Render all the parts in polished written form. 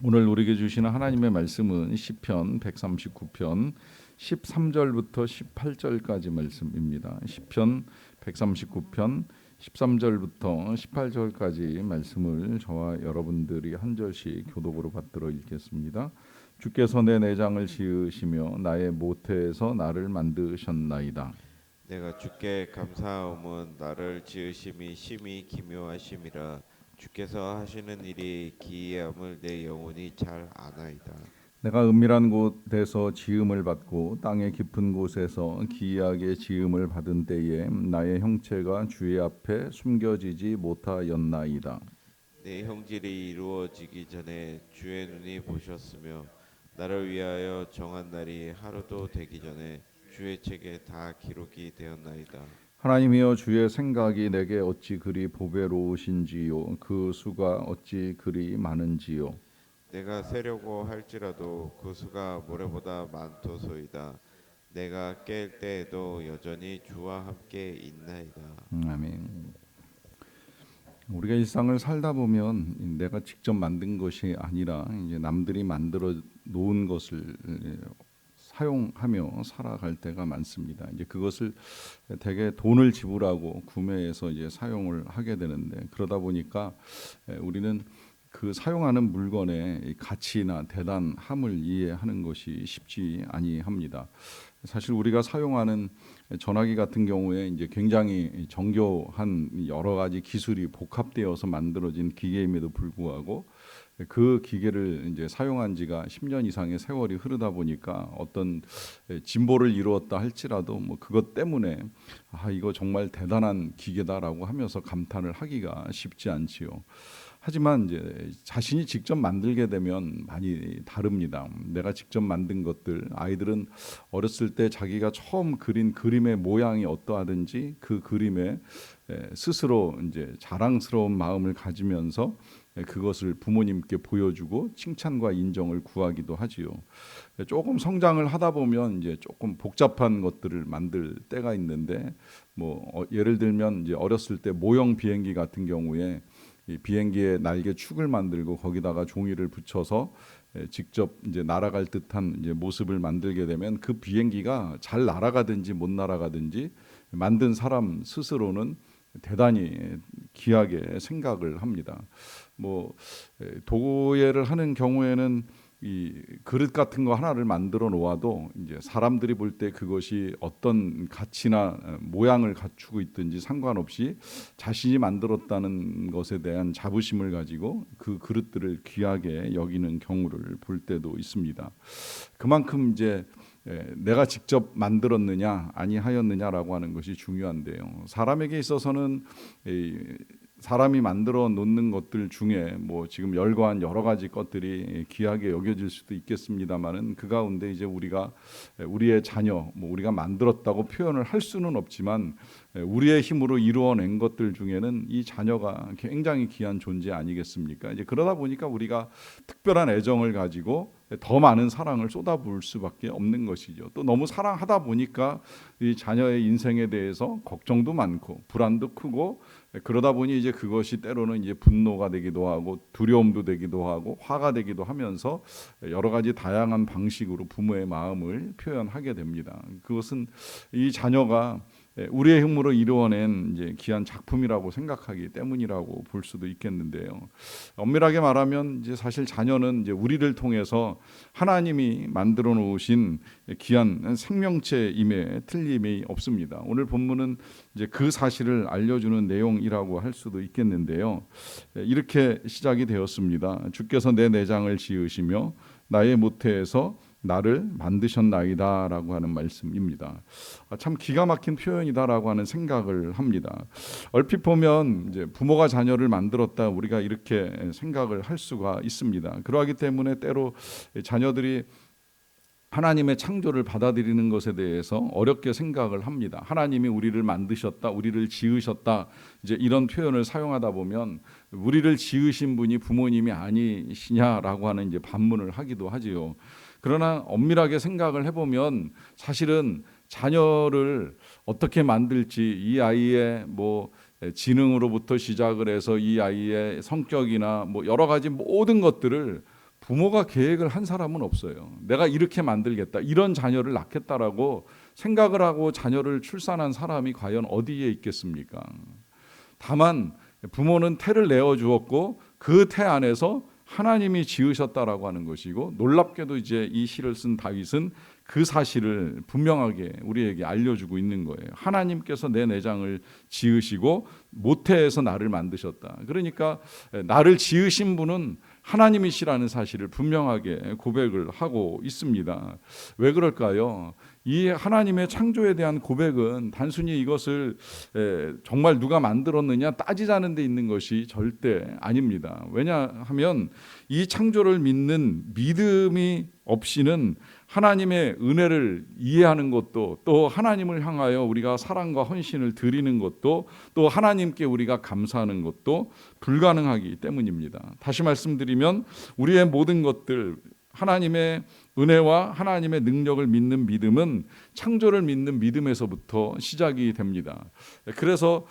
오늘 우리에게 주시는 하나님의 말씀은 시편 139편 13절부터 18절까지 말씀입니다. 시편 139편 13절부터 18절까지 말씀을 저와 여러분들이 한 절씩 교독으로 받들어 읽겠습니다. 주께서 내 내장을 지으시며 나의 모태에서 나를 만드셨나이다. 내가 주께 감사하오면 나를 지으심이 심히 기묘하심이라. 주께서 하시는 일이 기이함을 내 영혼이 잘 아나이다. 내가 은밀한 곳에서 지음을 받고 땅의 깊은 곳에서 기이하게 지음을 받은 때에 나의 형체가 주의 앞에 숨겨지지 못하였나이다. 내 형질이 이루어지기 전에 주의 눈이 보셨으며 나를 위하여 정한 날이 하루도 되기 전에 주의 책에 다 기록이 되었나이다. 하나님이여, 주의 생각이 내게 어찌 그리 보배로우신지요, 그 수가 어찌 그리 많은지요. 내가 세려고 할지라도 그 수가 모래보다 많도소이다. 내가 깰 때에도 여전히 주와 함께 있나이다. 아멘. 우리가 일상을 살다 보면 내가 직접 만든 것이 아니라 이제 남들이 만들어 놓은 것을 사용하며 살아갈 때가 많습니다. 이제 그것을 대개 돈을 지불하고 구매해서 이제 사용을 하게 되는데, 그러다 보니까 우리는 그 사용하는 물건의 가치나 대단함을 이해하는 것이 쉽지 아니합니다. 사실 우리가 사용하는 전화기 같은 경우에 이제 굉장히 정교한 여러 가지 기술이 복합되어서 만들어진 기계임에도 불구하고 그 기계를 이제 사용한 지가 10년 이상의 세월이 흐르다 보니까 어떤 진보를 이루었다 할지라도 뭐 그것 때문에 이거 정말 대단한 기계다라고 하면서 감탄을 하기가 쉽지 않지요. 하지만 이제 자신이 직접 만들게 되면 많이 다릅니다. 내가 직접 만든 것들, 아이들은 어렸을 때 자기가 처음 그린 그림의 모양이 어떠하든지 그 그림에 스스로 이제 자랑스러운 마음을 가지면서 그것을 부모님께 보여주고 칭찬과 인정을 구하기도 하지요. 조금 성장을 하다 보면 이제 조금 복잡한 것들을 만들 때가 있는데, 예를 들면 이제 어렸을 때 모형 비행기 같은 경우에 이 비행기의 날개 축을 만들고 거기다가 종이를 붙여서 직접 이제 날아갈 듯한 이제 모습을 만들게 되면 그 비행기가 잘 날아가든지 못 날아가든지 만든 사람 스스로는 대단히 귀하게 생각을 합니다. 도예를 하는 경우에는 이 그릇 같은 거 하나를 만들어 놓아도 이제 사람들이 볼 때 그것이 어떤 가치나 모양을 갖추고 있든지 상관없이 자신이 만들었다는 것에 대한 자부심을 가지고 그 그릇들을 귀하게 여기는 경우를 볼 때도 있습니다. 그만큼 이제 내가 직접 만들었느냐 아니하였느냐라고 하는 것이 중요한데요. 사람에게 있어서는 사람이 만들어 놓는 것들 중에 지금 열거한 여러 가지 것들이 귀하게 여겨질 수도 있겠습니다만은, 그 가운데 이제 우리가 우리의 자녀, 우리가 만들었다고 표현을 할 수는 없지만 우리의 힘으로 이루어낸 것들 중에는 이 자녀가 굉장히 귀한 존재 아니겠습니까? 이제 그러다 보니까 우리가 특별한 애정을 가지고 더 많은 사랑을 쏟아부을 수밖에 없는 것이죠. 또 너무 사랑하다 보니까 이 자녀의 인생에 대해서 걱정도 많고 불안도 크고, 그러다 보니 이제 그것이 때로는 이제 분노가 되기도 하고 두려움도 되기도 하고 화가 되기도 하면서 여러 가지 다양한 방식으로 부모의 마음을 표현하게 됩니다. 그것은 이 자녀가 우리의 힘으로 이루어낸 이제 귀한 작품이라고 생각하기 때문이라고 볼 수도 있겠는데요. 엄밀하게 말하면 이제 사실 자녀는 이제 우리를 통해서 하나님이 만들어 놓으신 귀한 생명체임에 틀림이 없습니다. 오늘 본문은 이제 그 사실을 알려주는 내용이라고 할 수도 있겠는데요. 이렇게 시작이 되었습니다. 주께서 내 내장을 지으시며 나의 모태에서 나를 만드셨나이다라고 하는 말씀입니다. 참 기가 막힌 표현이다라고 하는 생각을 합니다. 얼핏 보면 이제 부모가 자녀를 만들었다, 우리가 이렇게 생각을 할 수가 있습니다. 그러하기 때문에 때로 자녀들이 하나님의 창조를 받아들이는 것에 대해서 어렵게 생각을 합니다. 하나님이 우리를 만드셨다, 우리를 지으셨다, 이제 이런 표현을 사용하다 보면 우리를 지으신 분이 부모님이 아니시냐라고 하는 이제 반문을 하기도 하지요. 그러나 엄밀하게 생각을 해보면 사실은 자녀를 어떻게 만들지, 이 아이의 지능으로부터 시작을 해서 이 아이의 성격이나 여러 가지 모든 것들을 부모가 계획을 한 사람은 없어요. 내가 이렇게 만들겠다, 이런 자녀를 낳겠다라고 생각을 하고 자녀를 출산한 사람이 과연 어디에 있겠습니까? 다만 부모는 태를 내어 주었고 그 태 안에서 하나님이 지으셨다라고 하는 것이고, 놀랍게도 이제 이 시를 쓴 다윗은 그 사실을 분명하게 우리에게 알려주고 있는 거예요. 하나님께서 내 내장을 지으시고 모태에서 나를 만드셨다. 그러니까 나를 지으신 분은 하나님이시라는 사실을 분명하게 고백을 하고 있습니다. 왜 그럴까요? 이 하나님의 창조에 대한 고백은 단순히 이것을 정말 누가 만들었느냐 따지자는 데 있는 것이 절대 아닙니다. 왜냐하면 이 창조를 믿는 믿음이 없이는 하나님의 은혜를 이해하는 것도, 또 하나님을 향하여 우리가 사랑과 헌신을 드리는 것도, 또 하나님께 우리가 감사하는 것도 불가능하기 때문입니다. 다시 말씀드리면 우리의 모든 것들, 하나님의 은혜와 하나님의 능력을 믿는 믿음은 창조를 믿는 믿음에서부터 시작이 됩니다. 그래서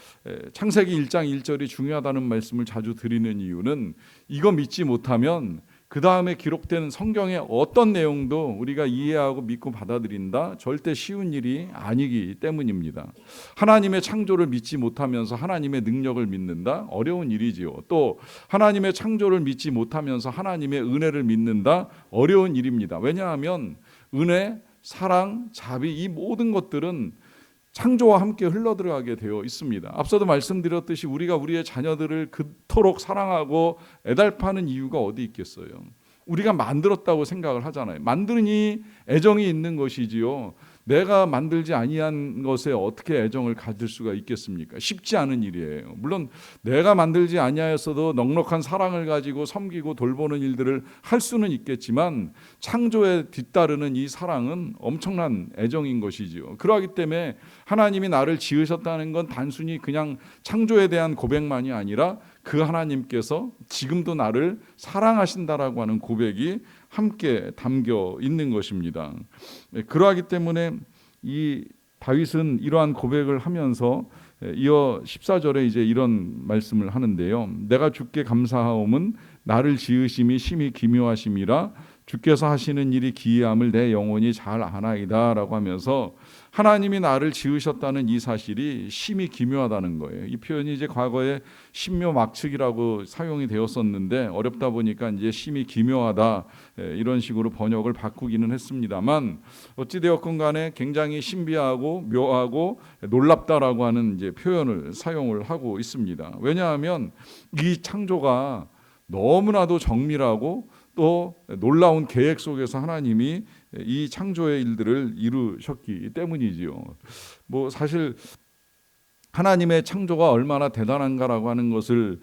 창세기 1장 1절이 중요하다는 말씀을 자주 드리는 이유는, 이거 믿지 못하면 그 다음에 기록된 성경의 어떤 내용도 우리가 이해하고 믿고 받아들인다 절대 쉬운 일이 아니기 때문입니다. 하나님의 창조를 믿지 못하면서 하나님의 능력을 믿는다, 어려운 일이지요. 또 하나님의 창조를 믿지 못하면서 하나님의 은혜를 믿는다, 어려운 일입니다. 왜냐하면 은혜, 사랑, 자비, 이 모든 것들은 창조와 함께 흘러들어가게 되어 있습니다. 앞서도 말씀드렸듯이 우리가 우리의 자녀들을 그토록 사랑하고 애달파는 이유가 어디 있겠어요? 우리가 만들었다고 생각을 하잖아요. 만드니 애정이 있는 것이지요. 내가 만들지 아니한 것에 어떻게 애정을 가질 수가 있겠습니까? 쉽지 않은 일이에요. 물론 내가 만들지 아니하였어도 넉넉한 사랑을 가지고 섬기고 돌보는 일들을 할 수는 있겠지만, 창조에 뒤따르는 이 사랑은 엄청난 애정인 것이지요. 그러하기 때문에 하나님이 나를 지으셨다는 건 단순히 그냥 창조에 대한 고백만이 아니라 그 하나님께서 지금도 나를 사랑하신다라고 하는 고백이 함께 담겨 있는 것입니다. 그러하기 때문에 이 다윗은 이러한 고백을 하면서 이어 14절에 이제 이런 말씀을 하는데요. 내가 주께 감사하옴은 나를 지으심이 심히 기묘하심이라 주께서 하시는 일이 기이함을 내 영혼이 잘 아나이다라고 하면서 하나님이 나를 지으셨다는 이 사실이 심히 기묘하다는 거예요. 이 표현이 이제 과거에 신묘막측이라고 사용이 되었었는데 어렵다 보니까 이제 심히 기묘하다 이런 식으로 번역을 바꾸기는 했습니다만, 어찌되었건 간에 굉장히 신비하고 묘하고 놀랍다라고 하는 이제 표현을 사용을 하고 있습니다. 왜냐하면 이 창조가 너무나도 정밀하고 또 놀라운 계획 속에서 하나님이 이 창조의 일들을 이루셨기 때문이지요. 뭐 사실 하나님의 창조가 얼마나 대단한가라고 하는 것을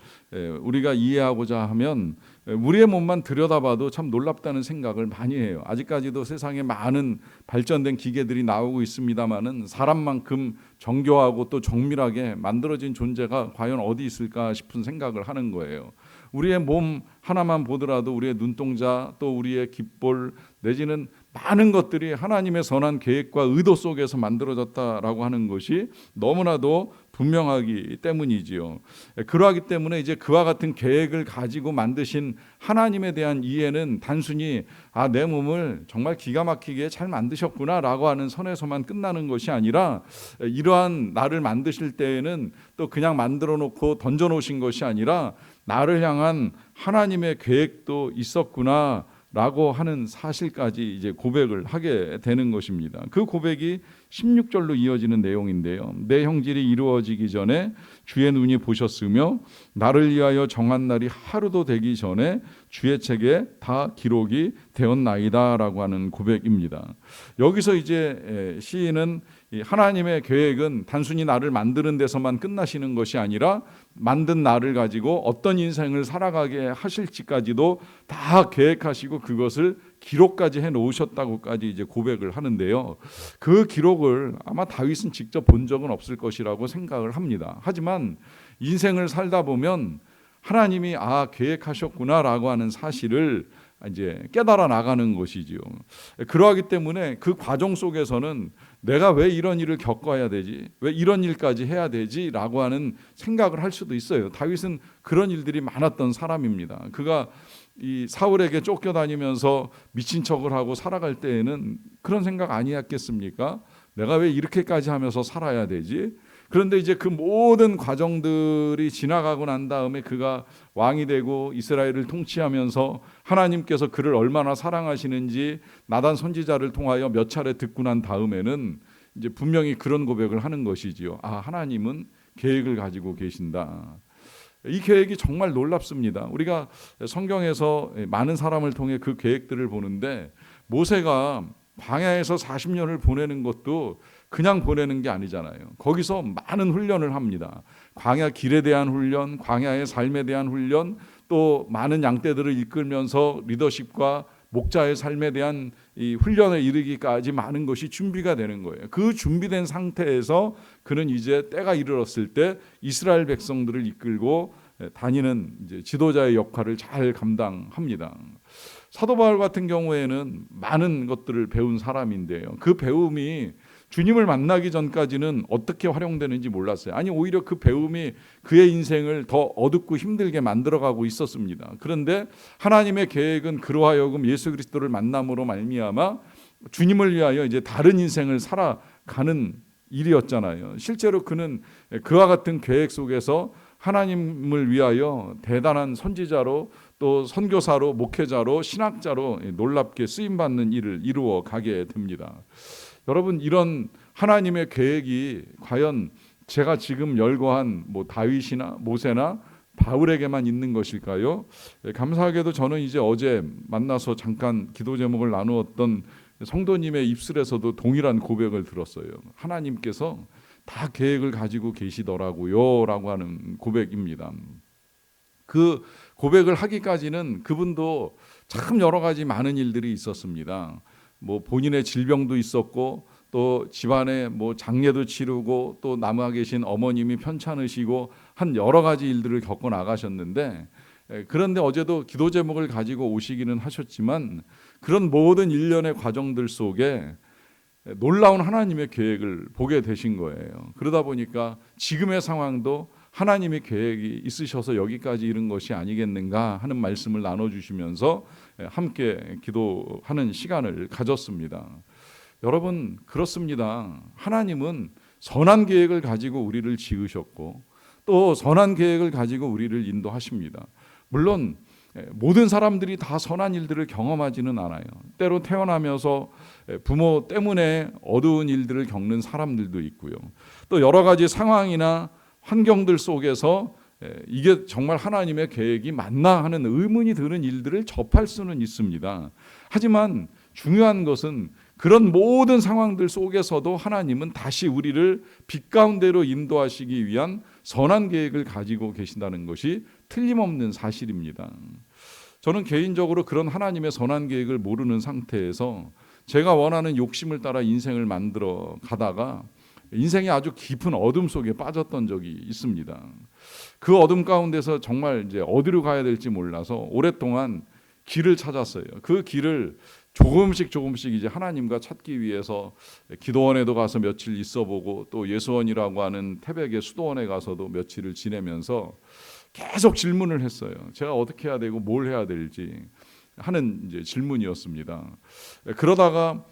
우리가 이해하고자 하면 우리의 몸만 들여다봐도 참 놀랍다는 생각을 많이 해요. 아직까지도 세상에 많은 발전된 기계들이 나오고 있습니다마는 사람만큼 정교하고 또 정밀하게 만들어진 존재가 과연 어디 있을까 싶은 생각을 하는 거예요. 우리의 몸 하나만 보더라도 우리의 눈동자, 또 우리의 귓볼 내지는 많은 것들이 하나님의 선한 계획과 의도 속에서 만들어졌다라고 하는 것이 너무나도 분명하기 때문이지요. 그러하기 때문에 이제 그와 같은 계획을 가지고 만드신 하나님에 대한 이해는 단순히 내 몸을 정말 기가 막히게 잘 만드셨구나라고 하는 선에서만 끝나는 것이 아니라, 이러한 나를 만드실 때에는 또 그냥 만들어 놓고 던져 놓으신 것이 아니라 나를 향한 하나님의 계획도 있었구나 라고 하는 사실까지 이제 고백을 하게 되는 것입니다. 그 고백이 16절로 이어지는 내용인데요. 내 형질이 이루어지기 전에 주의 눈이 보셨으며 나를 위하여 정한 날이 하루도 되기 전에 주의 책에 다 기록이 되었나이다라고 하는 고백입니다. 여기서 이제 시인은 하나님의 계획은 단순히 나를 만드는 데서만 끝나시는 것이 아니라 만든 나를 가지고 어떤 인생을 살아가게 하실지까지도 다 계획하시고 그것을 기록까지 해놓으셨다고까지 이제 고백을 하는데요. 그 기록을 아마 다윗은 직접 본 적은 없을 것이라고 생각을 합니다. 하지만 인생을 살다 보면 하나님이 계획하셨구나라고 하는 사실을 이제 깨달아 나가는 것이지요. 그러하기 때문에 그 과정 속에서는 내가 왜 이런 일을 겪어야 되지? 왜 이런 일까지 해야 되지? 라고 하는 생각을 할 수도 있어요. 다윗은 그런 일들이 많았던 사람입니다. 그가 이 사울에게 쫓겨다니면서 미친 척을 하고 살아갈 때에는 그런 생각 아니었겠습니까? 내가 왜 이렇게까지 하면서 살아야 되지? 그런데 이제 그 모든 과정들이 지나가고 난 다음에 그가 왕이 되고 이스라엘을 통치하면서 하나님께서 그를 얼마나 사랑하시는지 나단 선지자를 통하여 몇 차례 듣고 난 다음에는 이제 분명히 그런 고백을 하는 것이지요. 아, 하나님은 계획을 가지고 계신다. 이 계획이 정말 놀랍습니다. 우리가 성경에서 많은 사람을 통해 그 계획들을 보는데 모세가 광야에서 40년을 보내는 것도 그냥 보내는 게 아니잖아요. 거기서 많은 훈련을 합니다. 광야 길에 대한 훈련, 광야의 삶에 대한 훈련, 또 많은 양떼들을 이끌면서 리더십과 목자의 삶에 대한 이 훈련에 이르기까지 많은 것이 준비가 되는 거예요. 그 준비된 상태에서 그는 이제 때가 이르렀을 때 이스라엘 백성들을 이끌고 다니는 이제 지도자의 역할을 잘 감당합니다. 사도 바울 같은 경우에는 많은 것들을 배운 사람인데요. 그 배움이 주님을 만나기 전까지는 어떻게 활용되는지 몰랐어요. 아니 오히려 그 배움이 그의 인생을 더 어둡고 힘들게 만들어가고 있었습니다. 그런데 하나님의 계획은 그로 하여금 예수 그리스도를 만남으로 말미암아 주님을 위하여 이제 다른 인생을 살아가는 일이었잖아요. 실제로 그는 그와 같은 계획 속에서 하나님을 위하여 대단한 선지자로 또 선교사로 목회자로 신학자로 놀랍게 쓰임받는 일을 이루어 가게 됩니다. 여러분 이런 하나님의 계획이 과연 제가 지금 열거한 다윗이나 모세나 바울에게만 있는 것일까요? 감사하게도 저는 이제 어제 만나서 잠깐 기도 제목을 나누었던 성도님의 입술에서도 동일한 고백을 들었어요. 하나님께서 다 계획을 가지고 계시더라고요 라고 하는 고백입니다. 그 고백을 하기까지는 그분도 참 여러 가지 많은 일들이 있었습니다. 본인의 질병도 있었고 또 집안에 장례도 치르고 또 남아 계신 어머님이 편찮으시고 한 여러 가지 일들을 겪어 나가셨는데 그런데 어제도 기도 제목을 가지고 오시기는 하셨지만 그런 모든 일련의 과정들 속에 놀라운 하나님의 계획을 보게 되신 거예요. 그러다 보니까 지금의 상황도 하나님의 계획이 있으셔서 여기까지 이른 것이 아니겠는가 하는 말씀을 나눠주시면서 함께 기도하는 시간을 가졌습니다. 여러분 그렇습니다. 하나님은 선한 계획을 가지고 우리를 지으셨고 또 선한 계획을 가지고 우리를 인도하십니다. 물론 모든 사람들이 다 선한 일들을 경험하지는 않아요. 때로 태어나면서 부모 때문에 어두운 일들을 겪는 사람들도 있고요. 또 여러 가지 상황이나 환경들 속에서 이게 정말 하나님의 계획이 맞나 하는 의문이 드는 일들을 접할 수는 있습니다. 하지만 중요한 것은 그런 모든 상황들 속에서도 하나님은 다시 우리를 빛 가운데로 인도하시기 위한 선한 계획을 가지고 계신다는 것이 틀림없는 사실입니다. 저는 개인적으로 그런 하나님의 선한 계획을 모르는 상태에서 제가 원하는 욕심을 따라 인생을 만들어 가다가 인생이 아주 깊은 어둠 속에 빠졌던 적이 있습니다. 그 어둠 가운데서 정말 이제 어디로 가야 될지 몰라서 오랫동안 길을 찾았어요. 그 길을 조금씩 이제 하나님과 찾기 위해서 기도원에도 가서 며칠 있어보고 또 예수원이라고 하는 태백의 수도원에 가서도 며칠을 지내면서 계속 질문을 했어요. 제가 어떻게 해야 되고 뭘 해야 될지 하는 이제 질문이었습니다. 그러다가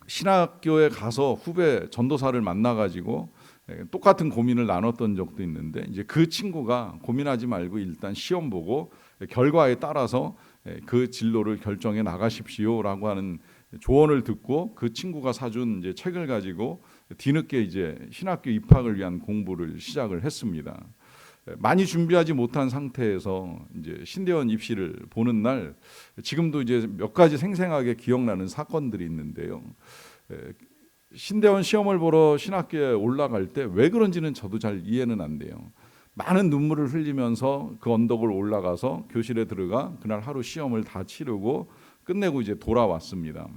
신학교에 가서 후배 전도사를 만나가지고 똑같은 고민을 나눴던 적도 있는데 이제 그 친구가 고민하지 말고 일단 시험 보고 결과에 따라서 그 진로를 결정해 나가십시오라고 하는 조언을 듣고 그 친구가 사준 이제 책을 가지고 뒤늦게 이제 신학교 입학을 위한 공부를 시작을 했습니다. 많이 준비하지 못한 상태에서 이제 신대원 입시를 보는 날 지금도 이제 몇 가지 생생하게 기억나는 사건들이 있는데요. 신대원 시험을 보러 신학교에 올라갈 때 왜 그런지는 저도 잘 이해는 안 돼요. 많은 눈물을 흘리면서 그 언덕을 올라가서 교실에 들어가 그날 하루 시험을 다 치르고 끝내고 이제 돌아왔습니다.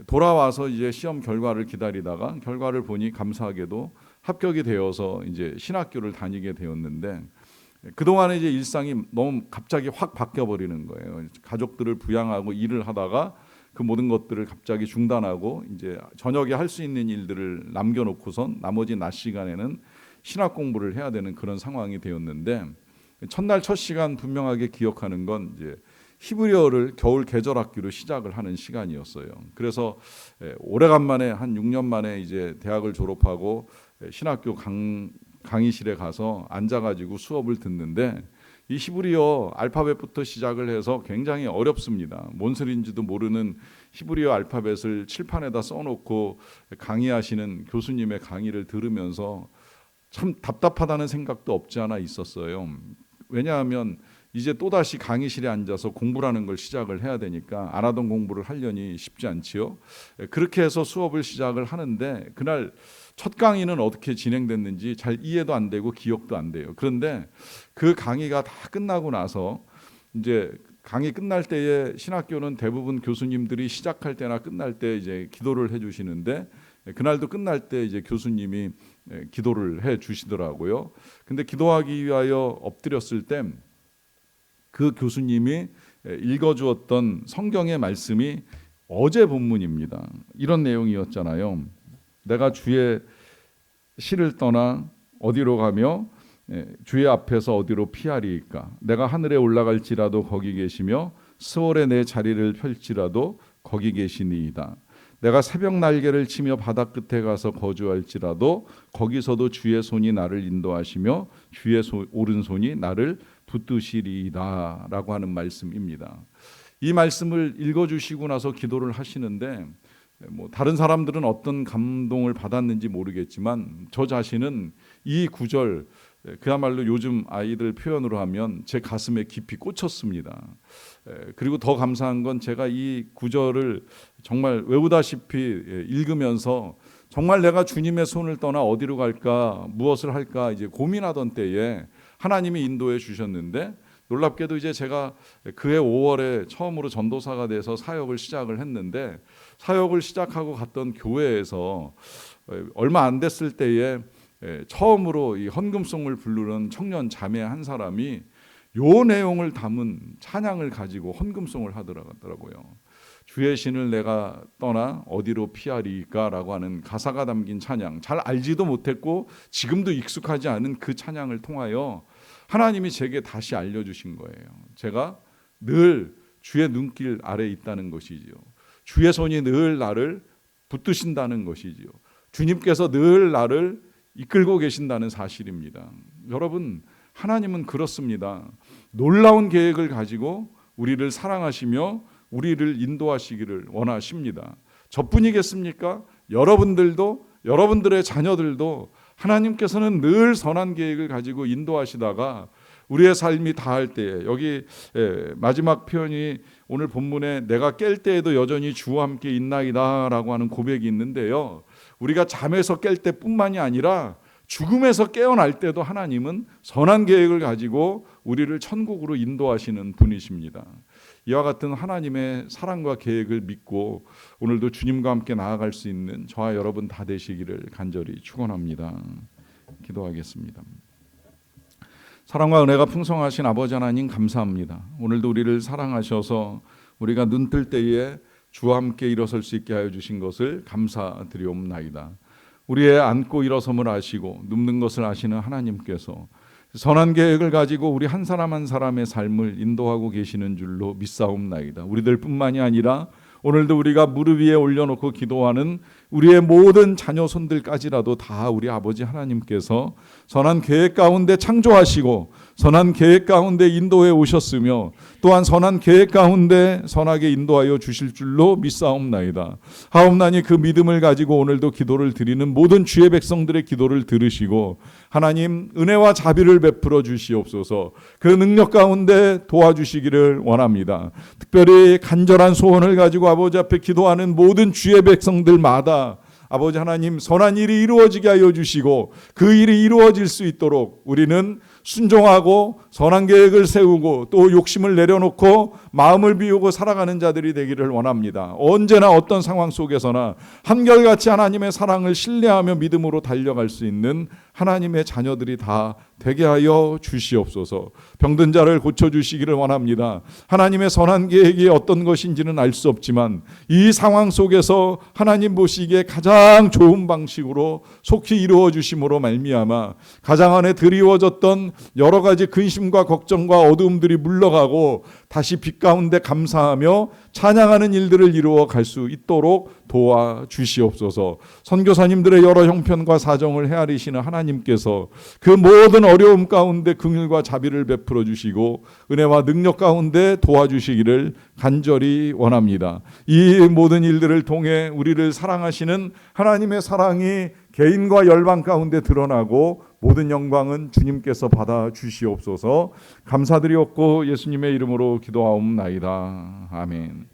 돌아와서 이제 시험 결과를 기다리다가 결과를 보니 감사하게도 합격이 되어서 이제 신학교를 다니게 되었는데 그동안의 이제 일상이 너무 갑자기 확 바뀌어 버리는 거예요. 가족들을 부양하고 일을 하다가 그 모든 것들을 갑자기 중단하고 이제 저녁에 할 수 있는 일들을 남겨놓고선 나머지 낮 시간에는 신학 공부를 해야 되는 그런 상황이 되었는데, 첫날 첫 시간 분명하게 기억하는 건 이제 히브리어를 겨울 계절 학기로 시작을 하는 시간이었어요. 그래서 오래간만에 한 6년 만에 이제 대학을 졸업하고 신학교 강의실에 가서 앉아가지고 수업을 듣는데, 이 히브리어 알파벳부터 시작을 해서 굉장히 어렵습니다. 뭔 소리인지도 모르는 히브리어 알파벳을 칠판에다 써놓고 강의하시는 교수님의 강의를 들으면서 참 답답하다는 생각도 없지 않아 있었어요. 왜냐하면 이제 또다시 강의실에 앉아서 공부라는 걸 시작을 해야 되니까 안 하던 공부를 하려니 쉽지 않지요. 그렇게 해서 수업을 시작을 하는데, 그날 첫 강의는 어떻게 진행됐는지 잘 이해도 안 되고 기억도 안 돼요. 그런데 그 강의가 다 끝나고 나서 이제 강의 끝날 때에 신학교는 대부분 교수님들이 시작할 때나 끝날 때 이제 기도를 해주시는데, 그날도 끝날 때 이제 교수님이 기도를 해주시더라고요. 근데 기도하기 위하여 엎드렸을 때 그 교수님이 읽어주었던 성경의 말씀이 어제 본문입니다. 이런 내용이었잖아요. 내가 주의 실을 떠나 어디로 가며 주의 앞에서 어디로 피하리이까? 내가 하늘에 올라갈지라도 거기 계시며 스월에 내 자리를 펼지라도 거기 계시니이다. 내가 새벽 날개를 치며 바다 끝에 가서 거주할지라도 거기서도 주의 손이 나를 인도하시며 주의 오른손이 나를 붙드시리이다 라고 하는 말씀입니다. 이 말씀을 읽어주시고 나서 기도를 하시는데, 다른 사람들은 어떤 감동을 받았는지 모르겠지만 저 자신은 이 구절, 그야말로 요즘 아이들 표현으로 하면 제 가슴에 깊이 꽂혔습니다. 그리고 더 감사한 건 제가 이 구절을 정말 외우다시피 읽으면서 정말 내가 주님의 손을 떠나 어디로 갈까, 무엇을 할까 이제 고민하던 때에 하나님이 인도해 주셨는데, 놀랍게도 이제 제가 그해 5월에 처음으로 전도사가 돼서 사역을 시작을 했는데, 사역을 시작하고 갔던 교회에서 얼마 안 됐을 때에 처음으로 이 헌금송을 부르는 청년 자매 한 사람이 요 내용을 담은 찬양을 가지고 헌금송을 하더라고요. 주의 신을 내가 떠나 어디로 피하리까라고 하는 가사가 담긴 찬양, 잘 알지도 못했고 지금도 익숙하지 않은 그 찬양을 통하여 하나님이 제게 다시 알려주신 거예요. 제가 늘 주의 눈길 아래에 있다는 것이지요. 주의 손이 늘 나를 붙드신다는 것이지요. 주님께서 늘 나를 이끌고 계신다는 사실입니다. 여러분, 하나님은 그렇습니다. 놀라운 계획을 가지고 우리를 사랑하시며 우리를 인도하시기를 원하십니다. 저뿐이겠습니까? 여러분들도, 여러분들의 자녀들도 하나님께서는 늘 선한 계획을 가지고 인도하시다가 우리의 삶이 다할 때에, 여기 마지막 표현이 오늘 본문에 내가 깰 때에도 여전히 주와 함께 있나이다 라고 하는 고백이 있는데요, 우리가 잠에서 깰 때뿐만이 아니라 죽음에서 깨어날 때도 하나님은 선한 계획을 가지고 우리를 천국으로 인도하시는 분이십니다. 이와 같은 하나님의 사랑과 계획을 믿고 오늘도 주님과 함께 나아갈 수 있는 저와 여러분 다 되시기를 간절히 축원합니다. 기도하겠습니다. 사랑과 은혜가 풍성하신 아버지 하나님 감사합니다. 오늘도 우리를 사랑하셔서 우리가 눈 뜰 때에 주와 함께 일어설 수 있게 하여 주신 것을 감사드리옵나이다. 우리의 앉고 일어섬을 아시고 눕는 것을 아시는 하나님께서 선한 계획을 가지고 우리 한 사람 한 사람의 삶을 인도하고 계시는 줄로 믿사옵나이다. 우리들뿐만이 아니라 오늘도 우리가 무릎 위에 올려놓고 기도하는 우리의 모든 자녀 손들까지라도 다 우리 아버지 하나님께서 선한 계획 가운데 창조하시고 선한 계획 가운데 인도해 오셨으며 또한 선한 계획 가운데 선하게 인도하여 주실 줄로 믿사옵나이다. 하옵나니 그 믿음을 가지고 오늘도 기도를 드리는 모든 주의 백성들의 기도를 들으시고 하나님 은혜와 자비를 베풀어 주시옵소서. 그 능력 가운데 도와주시기를 원합니다. 특별히 간절한 소원을 가지고 아버지 앞에 기도하는 모든 주의 백성들마다 아버지 하나님 선한 일이 이루어지게 하여 주시고 그 일이 이루어질 수 있도록 우리는 순종하고 선한 계획을 세우고 또 욕심을 내려놓고 마음을 비우고 살아가는 자들이 되기를 원합니다. 언제나 어떤 상황 속에서나 한결같이 하나님의 사랑을 신뢰하며 믿음으로 달려갈 수 있는 하나님의 자녀들이 다 되게 하여 주시옵소서. 병든 자를 고쳐주시기를 원합니다. 하나님의 선한 계획이 어떤 것인지는 알 수 없지만 이 상황 속에서 하나님 보시기에 가장 좋은 방식으로 속히 이루어 주심으로 말미암아 가정 안에 드리워졌던 여러 가지 근심과 걱정과 어두움들이 물러가고 다시 빛 가운데 감사하며 찬양하는 일들을 이루어 갈 수 있도록 도와주시옵소서. 선교사님들의 여러 형편과 사정을 헤아리시는 하나님께서 그 모든 어려움 가운데 긍휼과 자비를 베풀어 주시고 은혜와 능력 가운데 도와주시기를 간절히 원합니다. 이 모든 일들을 통해 우리를 사랑하시는 하나님의 사랑이 개인과 열방 가운데 드러나고 모든 영광은 주님께서 받아 주시옵소서. 감사드리옵고 예수님의 이름으로 기도하옵나이다. 아멘.